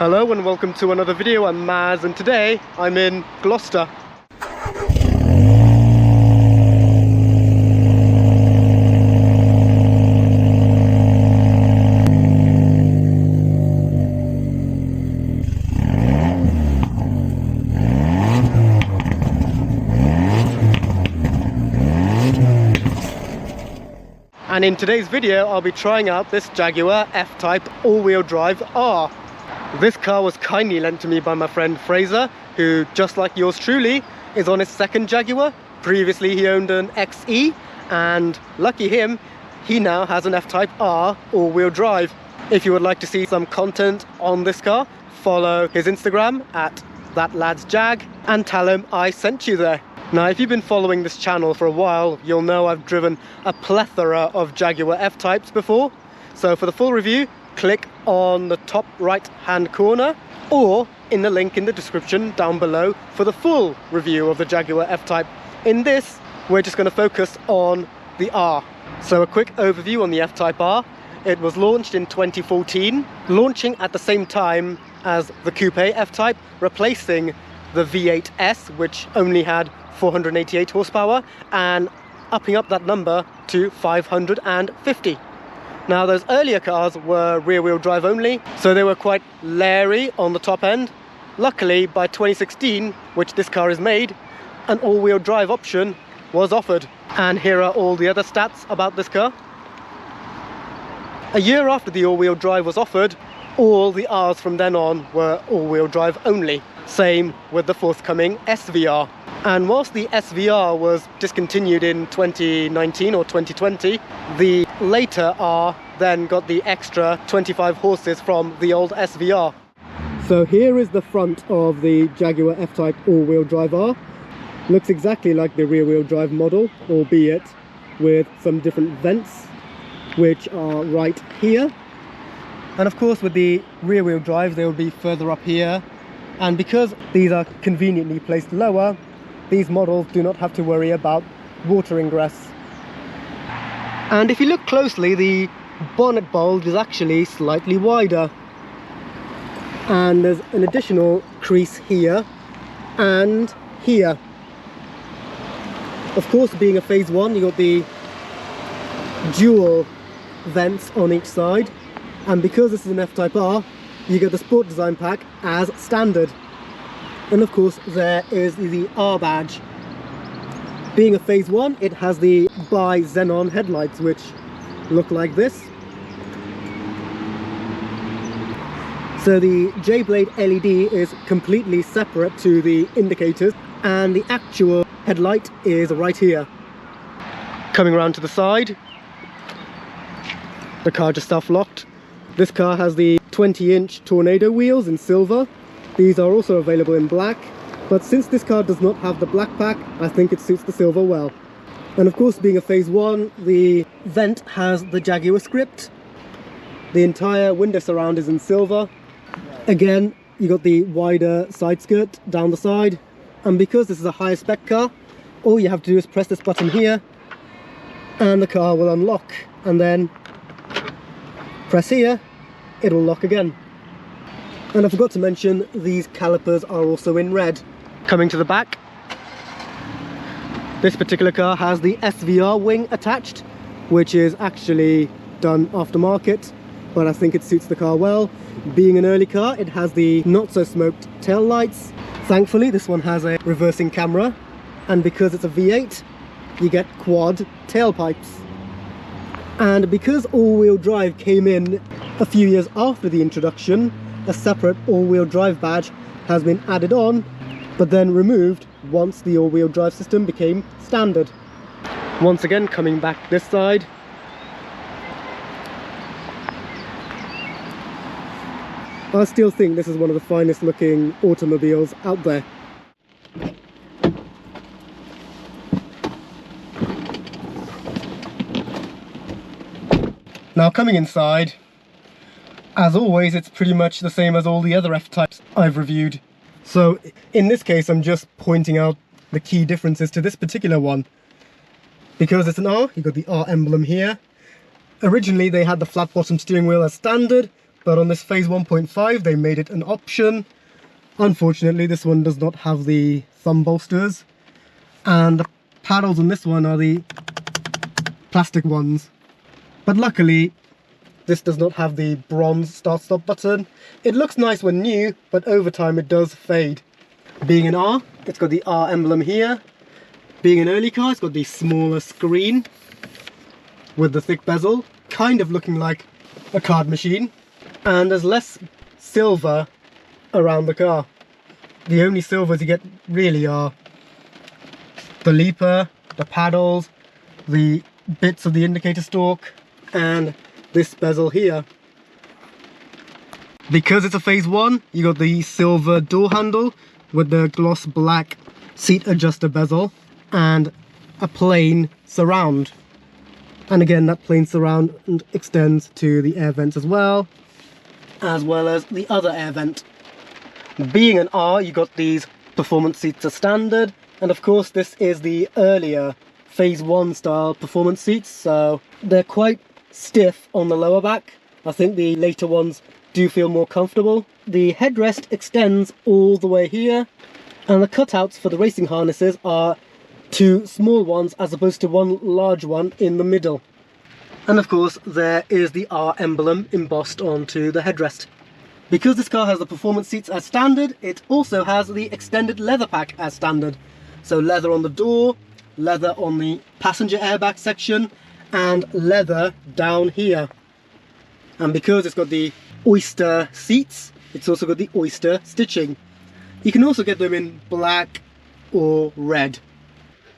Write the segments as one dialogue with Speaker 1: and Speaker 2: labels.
Speaker 1: Hello and welcome to another video. I'm Maz and today I'm in Gloucester. And in today's video I'll be trying out this Jaguar F-Type all-wheel drive R. This car was kindly lent to me by my friend Fraser, who, just like yours truly, is on his second Jaguar. Previously he owned an XE, and lucky him, he now has an F-Type R all-wheel drive. If you would like to see some content on this car, follow his Instagram at thatladsjag and tell him I sent you there. Now, if you've been following this channel for a while, you'll know I've driven a plethora of Jaguar F-Types before. So for the full review, click on the top right hand corner or in the link in the description down below for the full review of the Jaguar F-Type. In this, we're just going to focus on the R. So a quick overview on the F-Type R. It was launched in 2014, launching at the same time as the Coupe F-Type, replacing the V8S, which only had 488 horsepower, and upping up that number to 550. Now, those earlier cars were rear-wheel drive only, so they were quite leery on the top end. Luckily, by 2016, which this car is made, an all-wheel drive option was offered. And here are all the other stats about this car. A year after the all-wheel drive was offered, all the Rs from then on were all-wheel drive only. Same with the forthcoming SVR. And whilst the SVR was discontinued in 2019 or 2020, the later R then got the extra 25 horses from the old SVR. So here is the front of the Jaguar F-Type all-wheel drive R. Looks exactly like the rear-wheel drive model, albeit with some different vents, which are right here. And of course with the rear-wheel drive they will be further up here. And because these are conveniently placed lower, these models do not have to worry about water ingress. And if you look closely, the bonnet bulge is actually slightly wider. And there's an additional crease here and here. Of course, being a phase one, you got the dual vents on each side. And because this is an F-Type R, you get the Sport Design Pack as standard. And of course there is the R badge. Being a phase one, it has the bi-xenon headlights which look like this. So the J-Blade LED is completely separate to the indicators, and the actual headlight is right here. Coming around to the side, the car just self-locked. This car has the 20-inch Tornado wheels in silver. These are also available in black, but since this car does not have the black pack, I think it suits the silver well. And of course, being a phase one, the vent has the Jaguar script. The entire window surround is in silver. Again, you got the wider side skirt down the side, and because this is a higher spec car, all you have to do is press this button here and the car will unlock, and then press here, it will lock again. And I forgot to mention, these calipers are also in red. Coming to the back, this particular car has the SVR wing attached, which is actually done aftermarket, but I think it suits the car well. Being an early car, it has the not so smoked tail lights. Thankfully, this one has a reversing camera, and because it's a V8, you get quad tailpipes. And because all-wheel drive came in a few years after the introduction, a separate all-wheel drive badge has been added on, but then removed once the all-wheel drive system became standard. Once again, coming back this side, I still think this is one of the finest looking automobiles out there. Now, coming inside, as always, it's pretty much the same as all the other F-Types I've reviewed. So in this case, I'm just pointing out the key differences to this particular one. Because it's an R, you've got the R emblem here. Originally, they had the flat bottom steering wheel as standard, but on this Phase 1.5 they made it an option. Unfortunately, this one does not have the thumb bolsters, and the paddles on this one are the plastic ones. But luckily, this does not have the bronze start-stop button. It looks nice when new, but over time it does fade. Being an R, it's got the R emblem here. Being an early car, it's got the smaller screen with the thick bezel, kind of looking like a card machine. And there's less silver around the car. The only silvers you get really are the leaper, the paddles, the bits of the indicator stalk, and this bezel here. Because it's a Phase 1, you got the silver door handle with the gloss black seat adjuster bezel and a plain surround. And again, that plain surround extends to the air vents as well as the other air vent. Being an R, you got these performance seats as standard, and of course this is the earlier Phase 1 style performance seats, so they're quite stiff on the lower back. I think the later ones do feel more comfortable. The headrest extends all the way here, and the cutouts for the racing harnesses are two small ones as opposed to one large one in the middle. And of course there is the R emblem embossed onto the headrest. Because this car has the performance seats as standard, it also has the extended leather pack as standard. So leather on the door, leather on the passenger airbag section, and leather down here. And because it's got the oyster seats, it's also got the oyster stitching. You can also get them in black or red.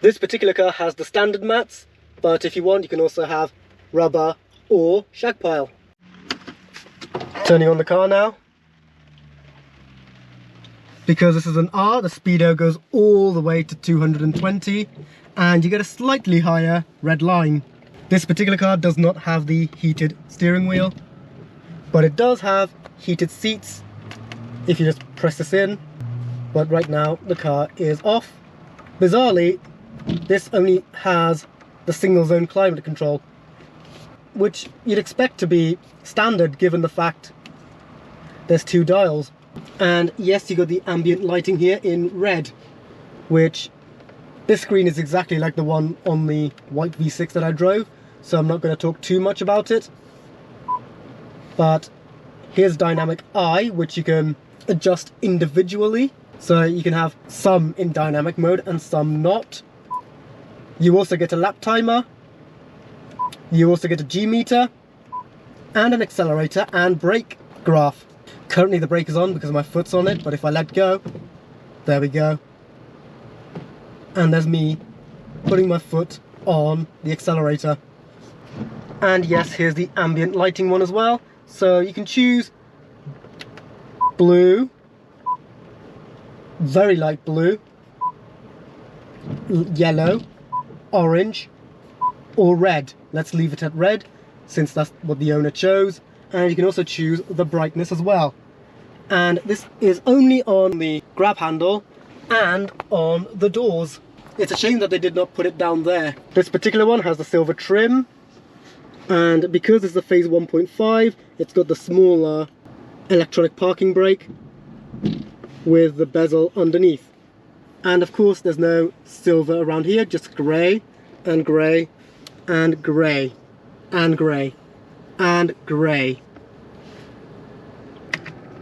Speaker 1: This particular car has the standard mats, but if you want you can also have rubber or shag pile. Turning on the car now. Because this is an R, the speedo goes all the way to 220 and you get a slightly higher red line. This particular car does not have the heated steering wheel, but it does have heated seats if you just press this in. But right now the car is off. Bizarrely, this only has the single zone climate control, which you'd expect to be standard given the fact there's two dials. And yes, you got the ambient lighting here in red, which this screen is exactly like the one on the white V6 that I drove, so I'm not going to talk too much about it. But here's dynamic eye, which you can adjust individually, so you can have some in dynamic mode and some not. You also get a lap timer, you also get a G meter, and an accelerator and brake graph. Currently the brake is on because my foot's on it, but if I let go, there we go. And there's me putting my foot on the accelerator. And yes, here's the ambient lighting one as well. So you can choose blue, very light blue, yellow, orange, or red. Let's leave it at red since that's what the owner chose. And you can also choose the brightness as well. And this is only on the grab handle and on the doors. It's a shame that they did not put it down there. This particular one has the silver trim, and because it's a Phase 1.5, it's got the smaller electronic parking brake with the bezel underneath. And of course there's no silver around here, just grey and grey and grey and grey and grey.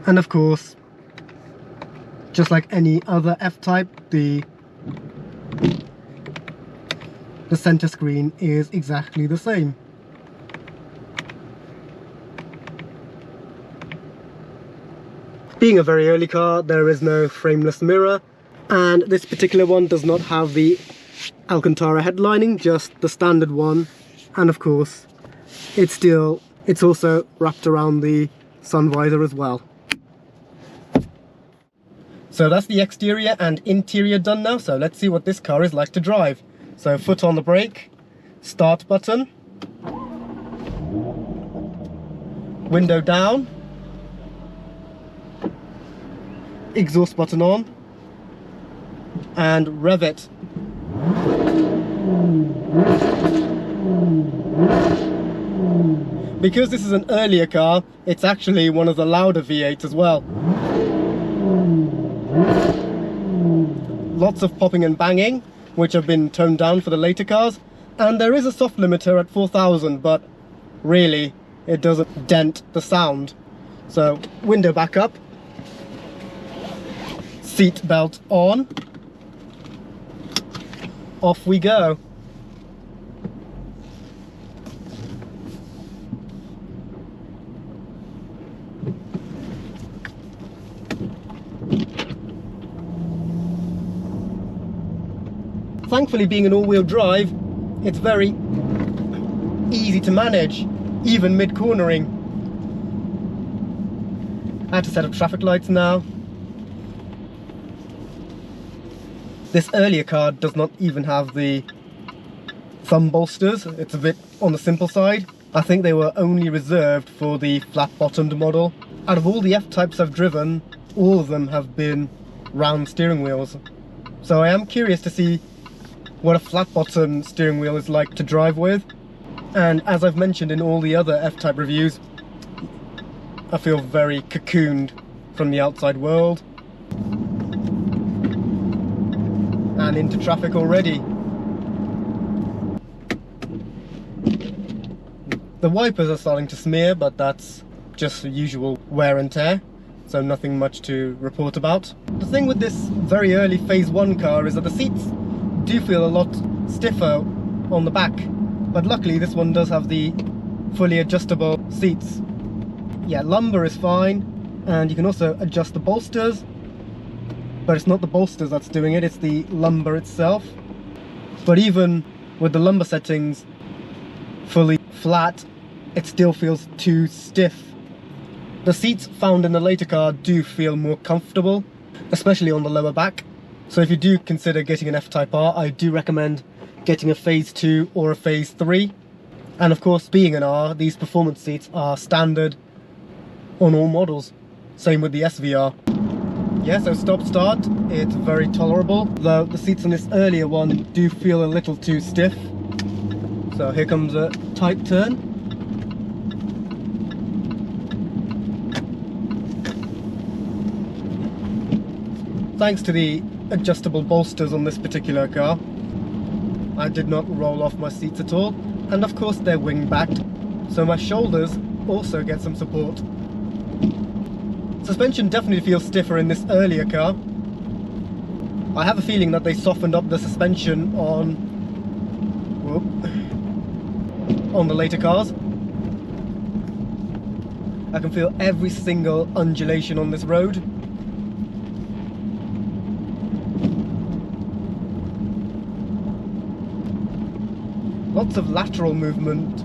Speaker 1: And of course, just like any other F-Type, the center screen is exactly the same. Being a very early car, there is no frameless mirror, and this particular one does not have the Alcantara headlining, just the standard one. And of course, it's also wrapped around the sun visor as well. So that's the exterior and interior done now, so let's see what this car is like to drive. So foot on the brake, start button, window down, exhaust button on, and rev it. Because this is an earlier car, it's actually one of the louder V8s as well. Lots of popping and banging, which have been toned down for the later cars. And there is a soft limiter at 4,000, but really, it doesn't dent the sound. So, window back up. Seat belt on. Off we go. Thankfully, being an all-wheel drive, it's very easy to manage, even mid-cornering. I had to set up traffic lights now. This earlier car does not even have the thumb bolsters. It's a bit on the simple side. I think they were only reserved for the flat-bottomed model. Out of all the F-types I've driven, all of them have been round steering wheels. So I am curious to see what a flat-bottom steering wheel is like to drive with. And as I've mentioned in all the other F-type reviews, I feel very cocooned from the outside world. And into traffic already. The wipers are starting to smear, but that's just the usual wear and tear, so nothing much to report about. The thing with this very early Phase 1 car is that the seats do feel a lot stiffer on the back, but luckily this one does have the fully adjustable seats. Yeah, lumbar is fine, and you can also adjust the bolsters, but it's not the bolsters that's doing it, it's the lumbar itself. But even with the lumbar settings fully flat, it still feels too stiff. The seats found in the later car do feel more comfortable, especially on the lower back. So if you do consider getting an F-Type R, I do recommend getting a Phase 2 or a Phase 3. And of course, being an R, these performance seats are standard on all models. Same with the SVR. Yeah, so stop-start, it's very tolerable, though the seats on this earlier one do feel a little too stiff. So here comes a tight turn. Thanks to the adjustable bolsters on this particular car, I did not roll off my seats at all. And of course they're wing-backed, so my shoulders also get some support. Suspension definitely feels stiffer in this earlier car. I have a feeling that they softened up the suspension on the later cars. I can feel every single undulation on this road. Lots of lateral movement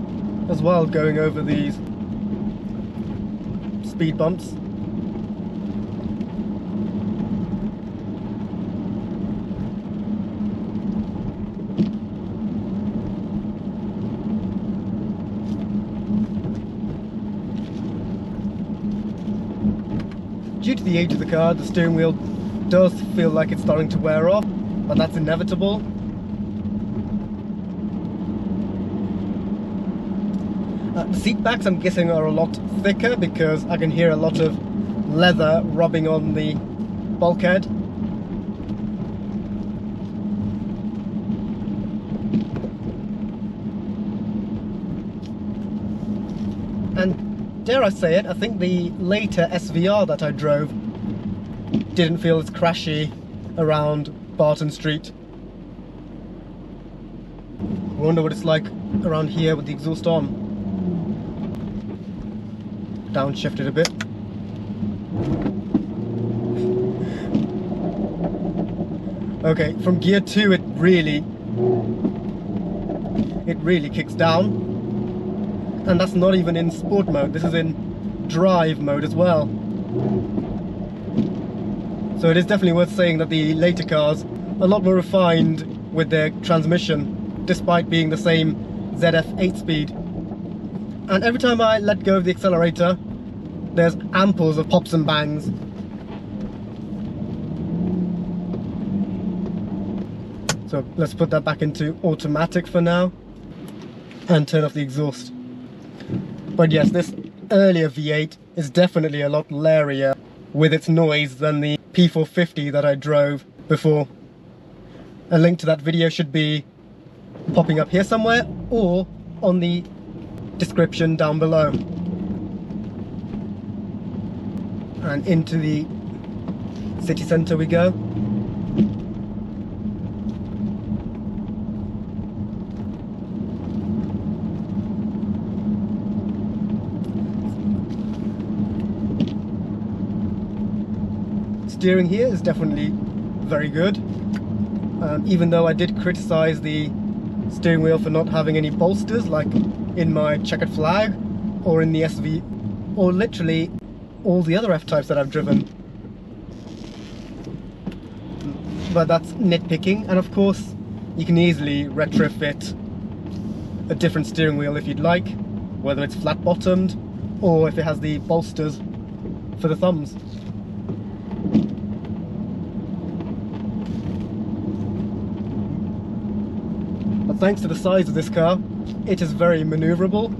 Speaker 1: as well going over these speed bumps. Due to the age of the car, the steering wheel does feel like it's starting to wear off, but that's inevitable. The seat backs, I'm guessing, are a lot thicker because I can hear a lot of leather rubbing on the bulkhead. And dare I say it, I think the later SVR that I drove didn't feel as crashy around Barton Street. I wonder what it's like around here with the exhaust on. Downshifted a bit. Okay, from gear 2 it really kicks down, and that's not even in sport mode, this is in drive mode as well. So it is definitely worth saying that the later cars are a lot more refined with their transmission, despite being the same ZF 8-speed. And every time I let go of the accelerator, there's amples of pops and bangs. So let's put that back into automatic for now and turn off the exhaust. But yes, this earlier V8 is definitely a lot lairier with its noise than the P450 that I drove before. A link to that video should be popping up here somewhere or on the description down below. And into the city centre we go. Steering here is definitely very good, even though I did criticise the steering wheel for not having any bolsters like in my checkered flag or in the SV or literally all the other F-types that I've driven. But that's nitpicking, and of course you can easily retrofit a different steering wheel if you'd like, whether it's flat bottomed or if it has the bolsters for the thumbs. But thanks to the size of this car, it is very manoeuvrable.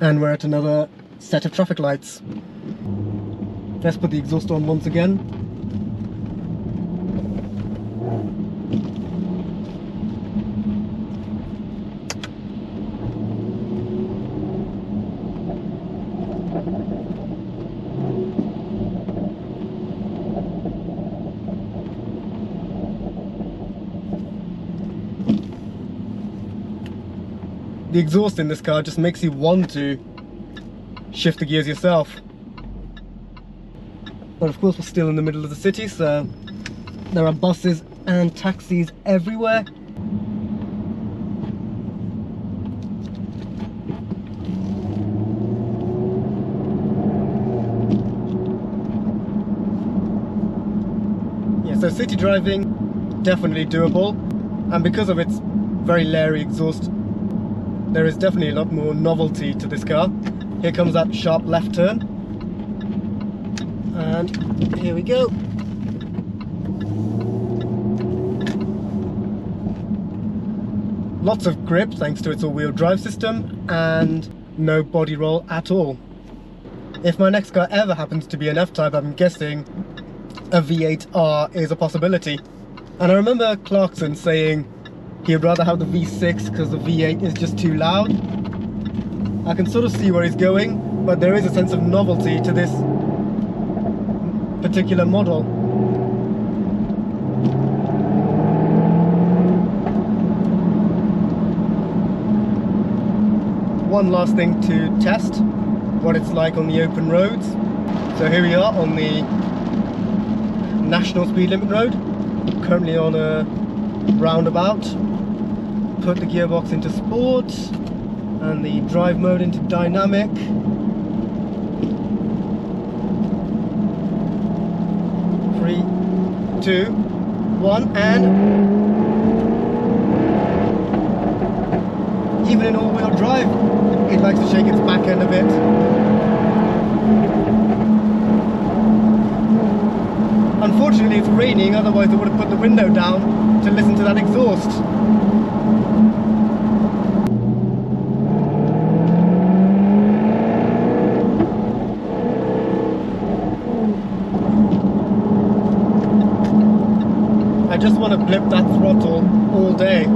Speaker 1: And we're at another set of traffic lights. Let's put the exhaust on once again. The exhaust in this car just makes you want to shift the gears yourself. But of course we're still in the middle of the city, so there are buses and taxis everywhere. Yeah, so city driving, definitely doable, and because of its very leery exhaust, there is definitely a lot more novelty to this car. Here comes that sharp left turn. And here we go. Lots of grip thanks to its all-wheel drive system and no body roll at all. If my next car ever happens to be an F-Type, I'm guessing a V8R is a possibility. And I remember Clarkson saying he'd rather have the V6 because the V8 is just too loud. I can sort of see where he's going, but there is a sense of novelty to this particular model. One last thing to test what it's like on the open roads. So here we are on the national speed limit road, currently on a roundabout. Put the gearbox into sport and the drive mode into dynamic. Three, two, one, and even in all-wheel drive, it likes to shake its back end a bit. Unfortunately, it's raining, otherwise I would have put the window down to listen to that exhaust. I just want to blip that throttle all day.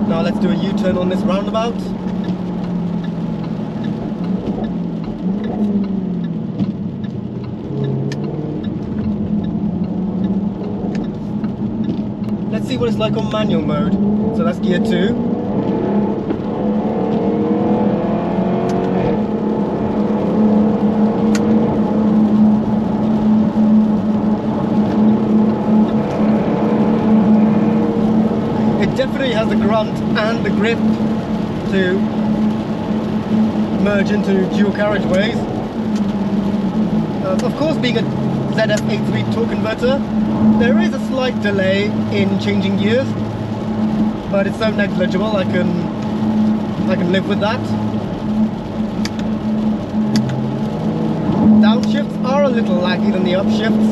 Speaker 1: Now let's do a U-turn on this roundabout. Let's see what it's like on manual mode. So that's gear 2. Definitely has the grunt and the grip to merge into dual carriageways. Of course, being a ZF 8-speed torque converter, there is a slight delay in changing gears, but it's so negligible I can live with that. Downshifts are a little laggy than the upshifts,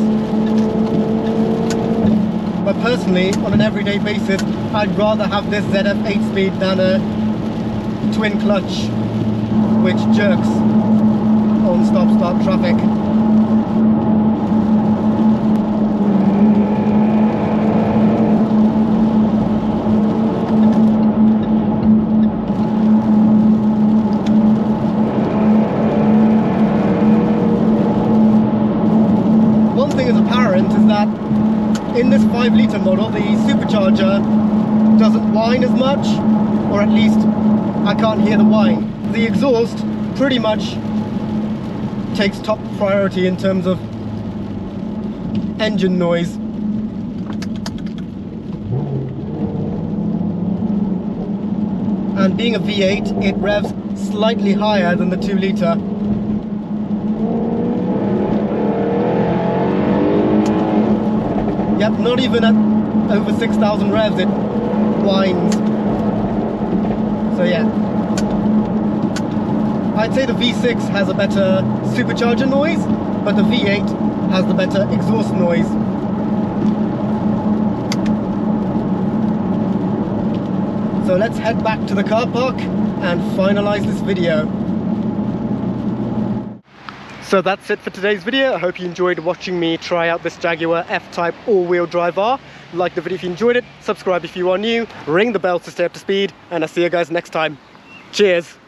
Speaker 1: but personally, on an everyday basis, I'd rather have this ZF 8-speed than a twin clutch which jerks on stop-start traffic. One thing is apparent is that in this 5-litre model, the supercharger doesn't whine as much, or at least I can't hear the whine. The exhaust pretty much takes top priority in terms of engine noise. And being a V8, it revs slightly higher than the 2-litre. Yep, not even at over 6,000 revs it whines. So yeah, I'd say the V6 has a better supercharger noise, but the V8 has the better exhaust noise. So let's head back to the car park and finalize this video. So that's it for today's video. I hope you enjoyed watching me try out this Jaguar F-Type all-wheel drive R. Like the video if you enjoyed it, subscribe if you are new, ring the bell to stay up to speed, and I'll see you guys next time. Cheers!